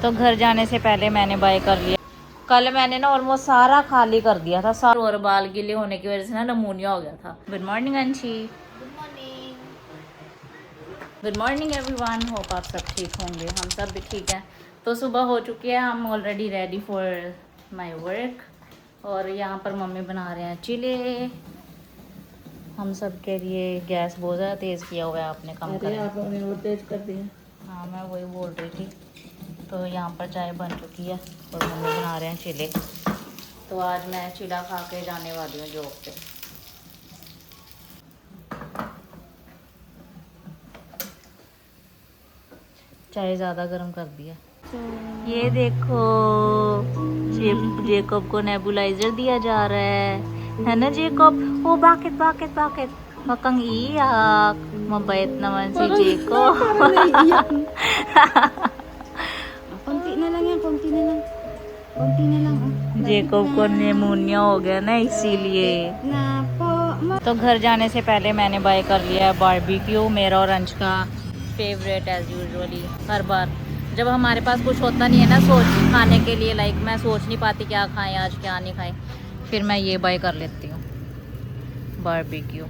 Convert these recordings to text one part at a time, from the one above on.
तो घर जाने से पहले मैंने बाय कर लिया। कल मैंने ना ऑलमोस्ट सारा खाली कर दिया था सारा, और बाल गीले होने की वजह से ना नमूनिया हो गया था। गुड मॉर्निंग अंशी। Good morning. Good morning everyone, hope आप सब ठीक होंगे, हम सब भी ठीक हैं। तो सुबह हो चुकी है, हम already ready for my work. और यहाँ पर मम्मी बना रहे हैं चिले हम सब के लिए। गैस बहुत ज़्यादा तेज़ किया हुआ है, आपने कम कर आपने और तेज कर दिया। हाँ, मैं वही बोल रही थी। तो यहाँ पर चाय बन चुकी है और मम्मी बना रहे हैं चिले। तो आज मैं चिला खा के जाने वाली हूँ जॉब पे। चाय ज़्यादा गर्म कर दिया। ये देखो, जेकब को नेबुलाइजर दिया जा रहा है ना जेकब? ओ बाकेट बाकेट बाकेट makang iyak, mabait naman si Jeko. konti na lang yan, konti na lang. Konti na lang. Jacob को निमोनिया हो गया ना, इसीलिए। तो घर जाने से पहले मैंने बाय कर लिया है बारबेक्यू, मेरा और अंश का फेवरेट एज यूजुअली। हर बार जब हमारे पास कुछ होता नहीं है ना सोच खाने के लिए, लाइक मैं सोच नहीं पाती क्या खाएं आज क्या नहीं खाएं, फिर मैं ये बाय कर लेती हूँ बारबेक्यू।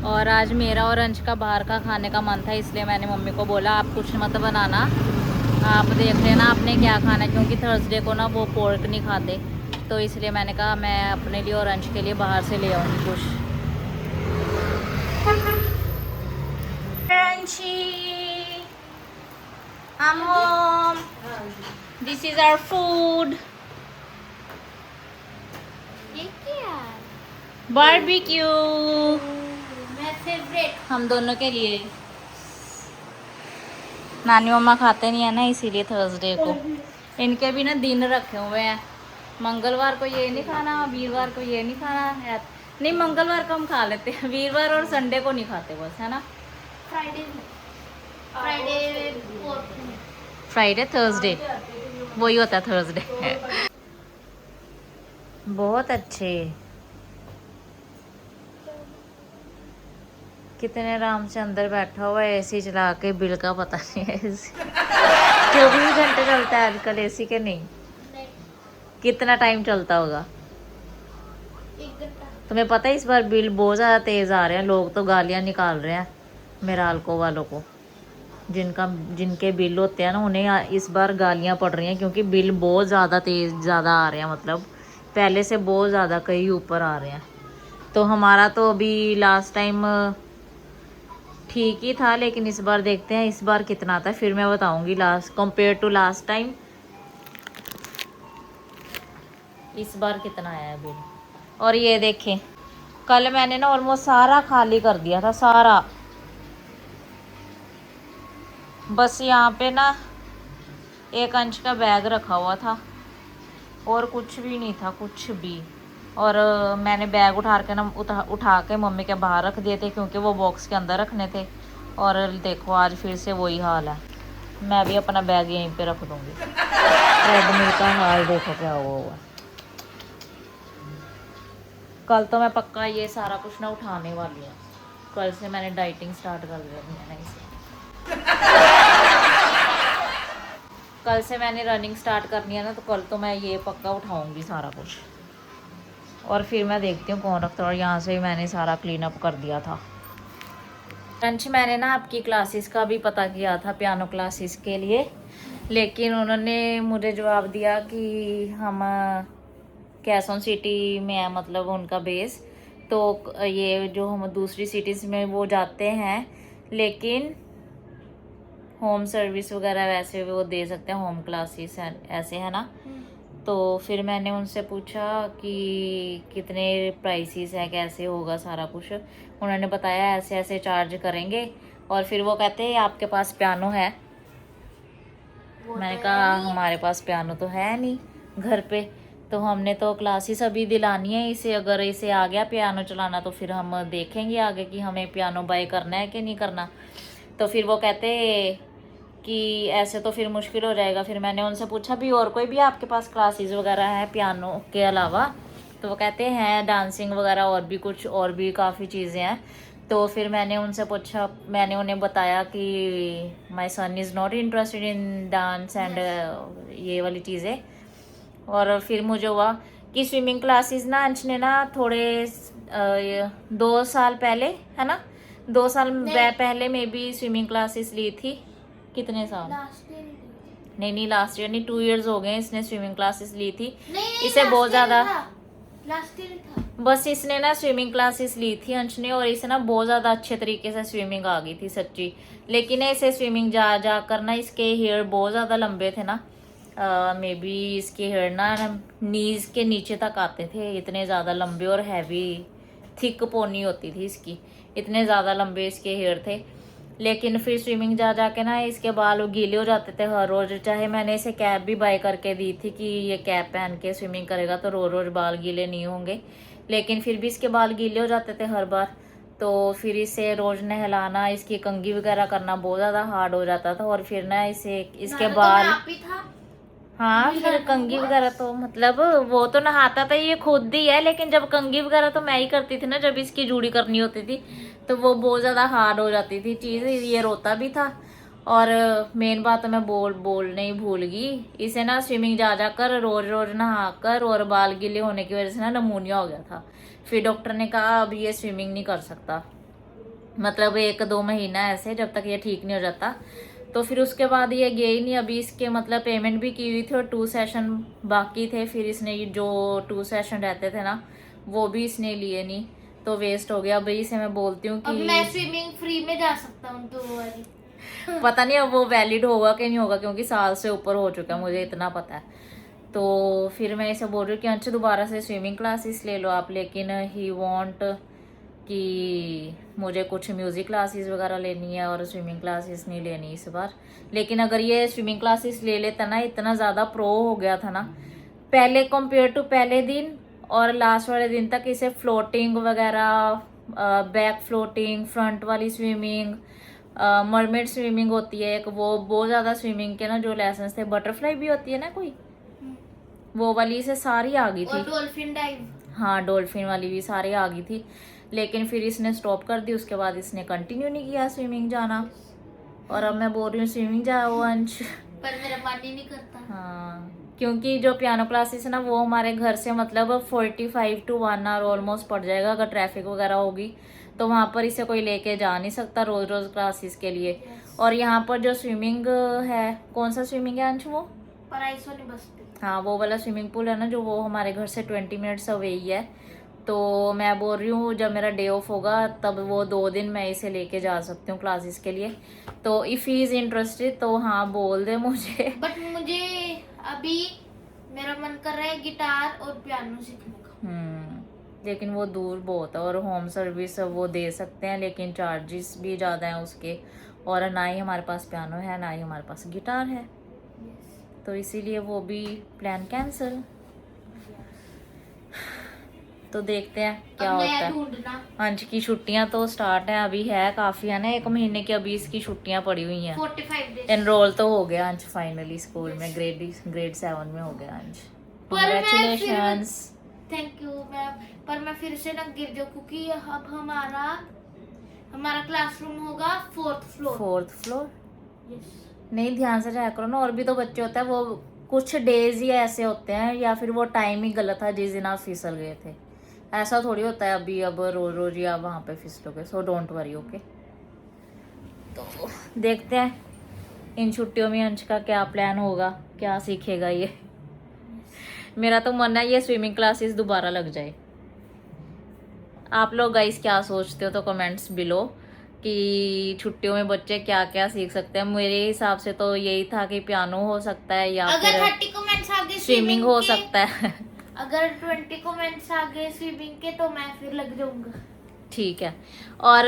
और आज मेरा और अंश का बाहर का खाने का मन था, इसलिए मैंने मम्मी को बोला आप कुछ मत बनाना, आप देख लेना आपने क्या खाना है, क्योंकि थर्सडे को ना वो पोर्क नहीं खाते। तो इसलिए मैंने कहा मैं अपने लिए और अंश के लिए बाहर से ले आऊँगी कुछ। I'm home. This is our food. ये क्या? Barbecue. मेरा फेवरेट। हम दोनों के लिए। नानी मम्मा खाते नहीं है ना, इसीलिए थर्सडे को इनके भी ना दिन रखे हुए हैं। मंगलवार को ये नहीं खाना, वीरवार को ये नहीं खाना, नहीं मंगलवार को हम खा लेते हैं, वीरवार और संडे को नहीं खाते बस, है ना? फ्राइडे फ्राइडे थर्सडे वही होता है थर्सडे। बहुत अच्छे, कितने आराम से अंदर बैठा हुआ है एसी चला के, बिल का पता नहीं है। एसी 24 घंटे चलता है आजकल एसी के? नहीं, कितना टाइम चलता होगा? 1 घंटा। तुम्हें पता है इस बार बिल बहुत ज़्यादा तेज़ आ रहे हैं, लोग तो गालियाँ निकाल रहे हैं मेराल्को वालों को। जिनके बिल होते हैं ना उन्हें इस बार गालियाँ पड़ रही हैं, क्योंकि बिल बहुत ज़्यादा आ रहे हैं, मतलब पहले से बहुत ज़्यादा कई ऊपर आ रहे हैं। तो हमारा तो अभी लास्ट टाइम ठीक ही था, लेकिन इस बार देखते हैं इस बार कितना आता है, फिर मैं बताऊंगी last compare to last time इस बार कितना आया है बिल। और ये देखें, कल मैंने ना ऑलमोस्ट सारा खाली कर दिया था सारा, बस यहाँ पे ना एक अंश का बैग रखा हुआ था और कुछ भी नहीं था, कुछ भी। और मैंने बैग उठा के मम्मी के बाहर रख दिए थे, क्योंकि वो बॉक्स के अंदर रखने थे। और देखो आज फिर से वही हाल है, मैं भी अपना बैग यहीं पे रख दूँगी। ट्रेडमिल का हाल देखो क्या हुआ। कल तो मैं पक्का ये सारा कुछ ना उठाने वाली हूँ, कल से मैंने डाइटिंग स्टार्ट कर दिया है इसे। कल से मैंने रनिंग स्टार्ट करनी है ना, तो कल तो मैं ये पक्का उठाऊंगी सारा कुछ। और फिर मैं देखती हूँ कौन रखता है। और यहाँ से मैंने सारा क्लीन अप कर दिया था। लंच मैंने ना आपकी क्लासेस का भी पता किया था, पियानो क्लासेस के लिए, लेकिन उन्होंने मुझे जवाब दिया कि हम कैसोन सिटी में है, मतलब उनका बेस, तो ये जो हम दूसरी सिटीज़ में वो जाते हैं, लेकिन होम सर्विस वगैरह वैसे वो दे सकते हैं, होम क्लासेस ऐसे, है ना? तो फिर मैंने उनसे पूछा कि कितने प्राइसेस है, कैसे होगा सारा कुछ। उन्होंने बताया ऐसे ऐसे चार्ज करेंगे। और फिर वो कहते हैं आपके पास पियानो है? मैंने कहा हमारे पास पियानो तो है नहीं घर पे, तो हमने तो क्लासेस अभी दिलानी है इसे, अगर इसे आ गया पियानो चलाना तो फिर हम देखेंगे आगे कि हमें पियानो बाय करना है कि नहीं करना। तो फिर वो कहते कि ऐसे तो फिर मुश्किल हो जाएगा। फिर मैंने उनसे पूछा भी और कोई भी आपके पास क्लासेस वगैरह है पियानो के अलावा? तो वो कहते हैं डांसिंग वगैरह और भी कुछ और भी काफ़ी चीज़ें हैं। तो फिर मैंने उनसे पूछा, मैंने उन्हें बताया कि my son is not interested in dance and ये वाली चीज़ें। और फिर मुझे हुआ कि स्विमिंग क्लासेस ना अंश ने ना थोड़े 2 साल पहले, है ना, 2 साल पहले में भी स्विमिंग क्लासेस ली थी। कितने साल? नहीं, लास्ट ईयर नहीं, 2 इयर्स हो गए इसने स्विमिंग क्लासेस ली थी। इसे बहुत ज़्यादा लास्ट ईयर था। बस इसने ना स्विमिंग क्लासेस ली थी अंश ने, और इसे ना बहुत ज़्यादा अच्छे तरीके से स्विमिंग आ गई थी सच्ची। लेकिन इसे स्विमिंग जा कर ना इसके हेयर बहुत ज़्यादा लंबे थे ना, मे बी इसके हेयर ना नीज के नीचे तक आते थे, इतने ज़्यादा लंबे और हैवी थिक पोनी होती थी इसकी, इतने ज़्यादा लंबे इसके हेयर थे। लेकिन फिर स्विमिंग जा के ना इसके बाल गीले हो जाते थे हर रोज़। चाहे मैंने इसे कैप भी बाय करके दी थी कि ये कैप पहन के स्विमिंग करेगा तो रोज़ रोज़ बाल गीले नहीं होंगे, लेकिन फिर भी इसके बाल गीले हो जाते थे हर बार। तो फिर इसे रोज़ नहलाना, इसकी कंघी वगैरह करना बहुत ज़्यादा हार्ड हो जाता था। और फिर ना इसे इसके बाल, हाँ फिर कंघी वगैरह तो मतलब वो तो नहाता था ये खुद ही है, लेकिन जब कंघी वगैरह तो मैं ही करती थी ना, जब इसकी जूड़ी करनी होती थी तो वो बहुत ज़्यादा हार्ड हो जाती थी चीज़। ये रोता भी था। और मेन बात तो मैं बोलने ही भूल गई, इसे ना स्विमिंग जा कर रोज रोज नहा कर और बाल गीले होने की वजह से ना नमूनिया हो गया था। फिर डॉक्टर ने कहा अब ये स्विमिंग नहीं कर सकता, मतलब 1-2 महीना ऐसे, जब तक ये ठीक नहीं हो जाता। तो फिर उसके बाद ये गया ही नहीं। अभी इसके मतलब पेमेंट भी की हुई थी और 2 सेशन बाकी थे। फिर इसने जो 2 सेशन रहते थे ना वो भी इसने लिए नहीं, तो वेस्ट हो गया। अभी इसे मैं बोलती हूँ कि मैं स्विमिंग फ्री में जा सकता हूँ तो वाली पता नहीं अब वो वैलिड होगा कि नहीं होगा, क्योंकि साल से ऊपर हो चुका है, मुझे इतना पता है। तो फिर मैं इसे बोल रही हूँ कि अंश दोबारा से स्विमिंग क्लासेस ले लो आप, लेकिन ही वांट कि मुझे कुछ म्यूज़िक क्लासेस वगैरह लेनी है और स्विमिंग क्लासेस नहीं लेनी इस बार। लेकिन अगर ये स्विमिंग क्लासेस ले लेता ना, इतना ज़्यादा प्रो हो गया था ना पहले कंपेयर टू पहले दिन, और लास्ट वाले दिन तक इसे फ्लोटिंग वगैरह, बैक फ्लोटिंग, फ्रंट वाली स्विमिंग, मरमेड स्विमिंग होती है एक, वो बहुत ज़्यादा स्विमिंग के ना जो लेसन थे, बटरफ्लाई भी होती है ना कोई, वो वाली इसे सारी आ गई थी। डॉल्फिन डाइव, हाँ डॉल्फिन वाली भी सारी आ गई थी। लेकिन फिर इसने स्टॉप कर दी, उसके बाद इसने कंटिन्यू नहीं किया स्विमिंग जाना। और अब मैं बोल रही हूँ स्विमिंग जाओ अंश, पर मेरा मन ही नहीं करता। हाँ क्योंकि जो पियानो क्लासेस है ना वो हमारे घर से मतलब 45 to 1 आवर ऑलमोस्ट पड़ जाएगा। अगर ट्रैफिक वगैरह होगी तो वहाँ पर इसे कोई लेके जा नहीं सकता रोज़ रोज़ क्लासेस के लिए। और यहाँ पर जो स्विमिंग है, कौन सा स्विमिंग है अंश वो? पराइस वाली बस्ती, हाँ वो वाला स्विमिंग पूल है ना, जो वो हमारे घर से 20 मिनट्स अवे ही है। तो मैं बोल रही हूँ जब मेरा डे ऑफ होगा तब वो 2 दिन मैं इसे लेके जा सकती हूँ क्लासेस के लिए। तो इफ़ ही इज़ इंटरेस्टेड तो हाँ बोल दे मुझे। बट मुझे अभी मेरा मन कर रहा है गिटार और पियानो सीखने का। लेकिन वो दूर बहुत है, और होम सर्विस वो दे सकते हैं लेकिन चार्जेस भी ज़्यादा हैं उसके, और ना ही हमारे पास पियानो है ना ही हमारे पास गिटार है। तो इसीलिए वो भी प्लान कैंसिल। तो देखते हैं क्या होता है। अंश की छुट्टियां तो स्टार्ट है, अभी है काफ़ी है ना 1 महीने की, अभी इसकी छुट्टियां पड़ी हुई हैं। 45 डेज एनरोल तो हो गया अंश फाइनली स्कूल में, ग्रेड 7 में हो गया अंश। कांग्रेचुलेशंस। Thank you ma'am. पर मैं फिर से ना गिर जाऊँ, क्योंकि अब हमारा क्लासरूम होगा 4th फ्लोर। नहीं ध्यान से जाया करो ना, और भी तो बच्चे होते हैं, वो कुछ डेज ही ऐसे होते हैं या फिर वो टाइम ही गलत था जिस दिन आप फिसल गए थे, ऐसा थोड़ी होता है अभी अब रोज रोज ही आप वहाँ पे फिसलोगे। So don't worry okay. तो देखते हैं इन छुट्टियों में अंश का क्या प्लान होगा, क्या सीखेगा ये। मेरा तो मन है ये स्विमिंग क्लासेस दोबारा लग जाए। आप लोग गाइस क्या सोचते हो तो कमेंट्स बिलो कि छुट्टियों में बच्चे क्या क्या सीख सकते हैं। मेरे हिसाब से तो यही था कि पियानो हो सकता है या अगर फिर 30 कमेंट्स आ गए स्विमिंग हो सकता है। अगर 20 कमेंट्स आ गए स्विमिंग के तो मैं फिर लग जाऊंगा। ठीक है। और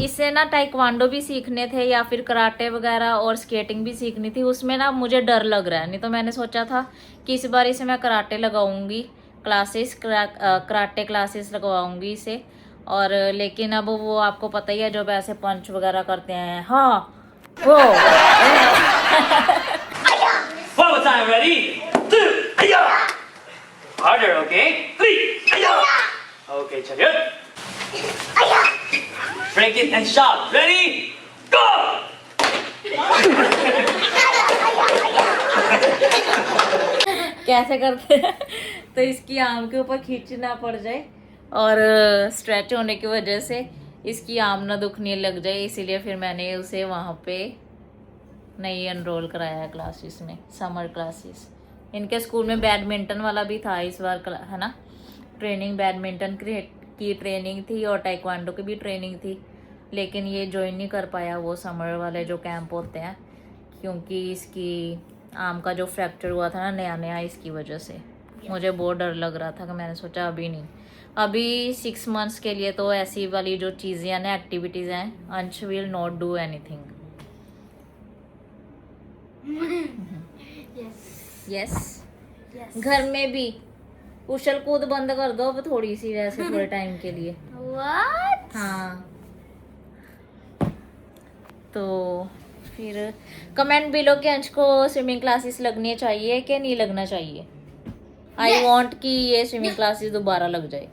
इससे ना टाइक्वांडो भी सीखने थे या फिर कराटे वगैरह और स्केटिंग भी सीखनी थी। उसमें ना मुझे डर लग रहा है, नहीं तो मैंने सोचा था कि इस बार इसे मैं कराटे लगाऊंगी क्लासेस, कराटे क्लासेस लगवाऊंगी इसे। और लेकिन अब वो आपको पता ही है जब ऐसे पंच वगैरह करते हैं, हाँ वो One more time, ready? 2, aya! Harder, okay? 3, aya! Okay, chariot! Aya! Break it and shout. Ready? Go! कैसे करते हैं तो इसकी आम के ऊपर खींचना पड़ जाए और स्ट्रेच होने की वजह से इसकी आम ना दुखने लग जाए, इसीलिए फिर मैंने उसे वहाँ पे नहीं एनरोल कराया है क्लासेस में, समर क्लासेस। इनके स्कूल में बैडमिंटन वाला भी था इस बार, है ना, ट्रेनिंग, बैडमिंटन की ट्रेनिंग थी और टाइक्वांडो की भी ट्रेनिंग थी, लेकिन ये ज्वाइन नहीं कर पाया वो समर वाले जो कैंप होते हैं, क्योंकि इसकी आम का जो फ्रैक्चर हुआ था ना नया नया, इसकी वजह से मुझे बहुत डर लग रहा था कि मैंने सोचा अभी नहीं, अभी 6 मंथ्स के लिए तो ऐसी वाली जो चीज़ें हैं ना, एक्टिविटीज़ हैं, अंश will not do anything. Yes, घर में भी उछल कूद बंद कर दो अब थोड़ी सी, वैसे थोड़े टाइम के लिए। What? हाँ, तो फिर कमेंट बिलो कि अंश को स्विमिंग क्लासेस लगनी चाहिए कि नहीं लगना चाहिए। आई Yes. वांट कि ये स्विमिंग क्लासेस दोबारा लग जाए।